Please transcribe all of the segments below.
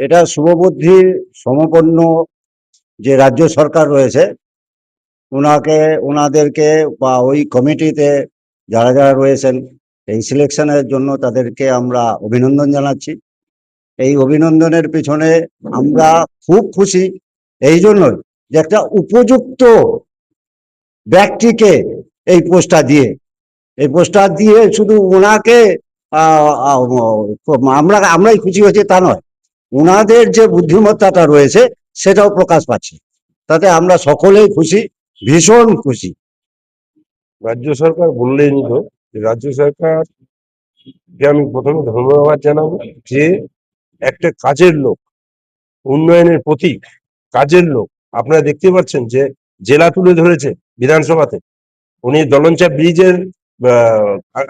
এটা শুভবুদ্ধি সমপন্ন যে রাজ্য সরকার রয়েছে ওনাদেরকে বা ওই কমিটিতে যারা যারা রয়েছেন এই সিলেকশনের জন্য তাদেরকে আমরা অভিনন্দন জানাচ্ছি। এই অভিনন্দনের পিছনে আমরা খুব খুশি এই জন্যই যে একটা উপযুক্ত ব্যক্তিকে এই পোস্টটা দিয়ে শুধু ওনাকে আমরাই খুশি হয়েছি তা নয়, ওনাদের যে বুদ্ধিমত্তাটা রয়েছে সেটাও প্রকাশ পাচ্ছে, তাতে আমরা সকলেই খুশি, ভীষণ খুশি। রাজ্য সরকার বললেনই তো, রাজ্য সরকারকে আমি প্রথমে ধন্যবাদ জানাবো যে একটা কাজের লোক, উন্নয়নের প্রতীক, কাজের লোক। আপনারা দেখতে পাচ্ছেন যে জেলা তুলে ধরেছে বিধানসভাতে, উনি দলনচাপ ব্রিজের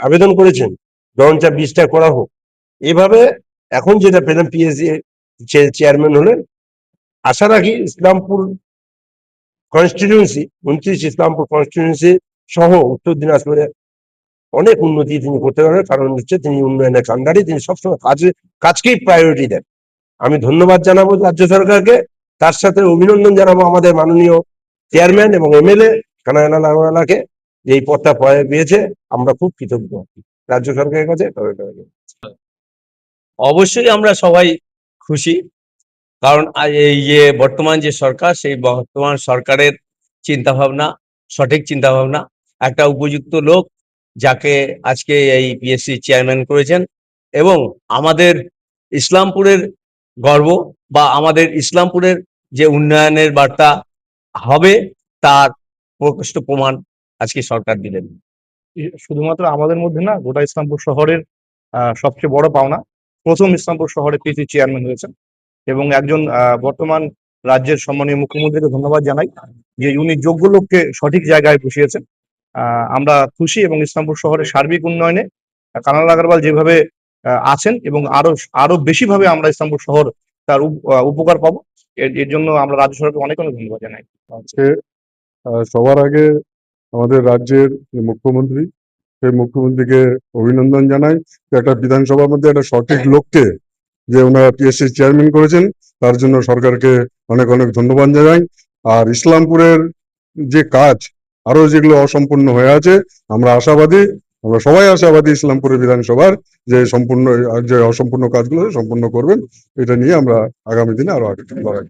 আবেদন করেছেন, দলনচাপ ব্রিজটা করা হোক। এভাবে এখন যেটা পেলাম, পিএসসি চেয়ারম্যান হলেন। আশা রাখি ইসলামপুর কনস্টিটিউয়েন্সি, 29 ইসলামপুর কনস্টিটিউয়েন্সি সহ উত্তর দিনাজপুরে অনেক উন্নতি তিনি করতে পারবেন। কারণ হচ্ছে তিনি উন্নয়নের কাণ্ডারি, তিনি সবসময় কাজকেই প্রায়োরিটি দেন। আমি ধন্যবাদ জানাবো রাজ্য সরকারকে, তার সাথে অভিনন্দন জানাবো আমাদের মাননীয় চেয়ারম্যান এবং এমএলএ কানাইলাল আগরওয়ালাকে, যে এই পদটা পেয়েছে। আমরা খুব কৃতজ্ঞ রাজ্য সরকারের কাছে। অবশ্যই আমরা সবাই খুশি, কারণ এই যে বর্তমান যে সরকার, সেই বর্তমান সরকারের চিন্তাভাবনা, সঠিক চিন্তাভাবনা, একটা উপযুক্ত লোক যাকে আজকে এই পিএসসি চেয়ারম্যান করেছেন, এবং আমাদের ইসলামপুরের গর্ব বা আমাদের ইসলামপুরের যে উন্নয়নের বার্তা হবে তার প্রকৃষ্ট প্রমাণ আজকে সরকার দিলেন। শুধুমাত্র আমাদের মধ্যে না, গোটা ইসলামপুর শহরের সবচেয়ে বড় পাওনা, প্রথম ইসলামপুর শহরে পিএসসি চেয়ারম্যান হয়েছেন। এবং একজন বর্তমান রাজ্যের সম্মানীয় মুখ্যমন্ত্রীকে ধন্যবাদ জানাই যে উনি যোগ্য লোককে সঠিক জায়গায় বসিয়েছেন। আমরা খুশি, এবং ইসলামপুর শহরের সার্বিক উন্নয়নে কানাইলাল আগরওয়াল যেভাবে আছেন, এবং আরো বেশি ভাবে আমরা ইসলামপুর শহর তার উপকার পাবো, এর জন্য আমরা রাজ্য সরকারকে অনেক অনেক ধন্যবাদ জানাই। আজকে সবার আগে আমাদের রাজ্যের মুখ্যমন্ত্রী, সেই মুখ্যমন্ত্রীকে অভিনন্দন জানাই যে একটা বিধানসভার মধ্যে একটা সঠিক লোককে যে ওনারা পিএসসি চেয়ারম্যান করেছেন, তার জন্য সরকারকে অনেক অনেক ধন্যবাদ জানাই। আর ইসলামপুরের যে কাজ আরো যেগুলো অসম্পূর্ণ হয়ে আছে, আমরা সবাই আশাবাদী ইসলামপুরের বিধানসভার যে অসম্পূর্ণ কাজগুলো সম্পূর্ণ করবেন। এটা নিয়ে আমরা আগামী দিনে আরো আগে লড়াই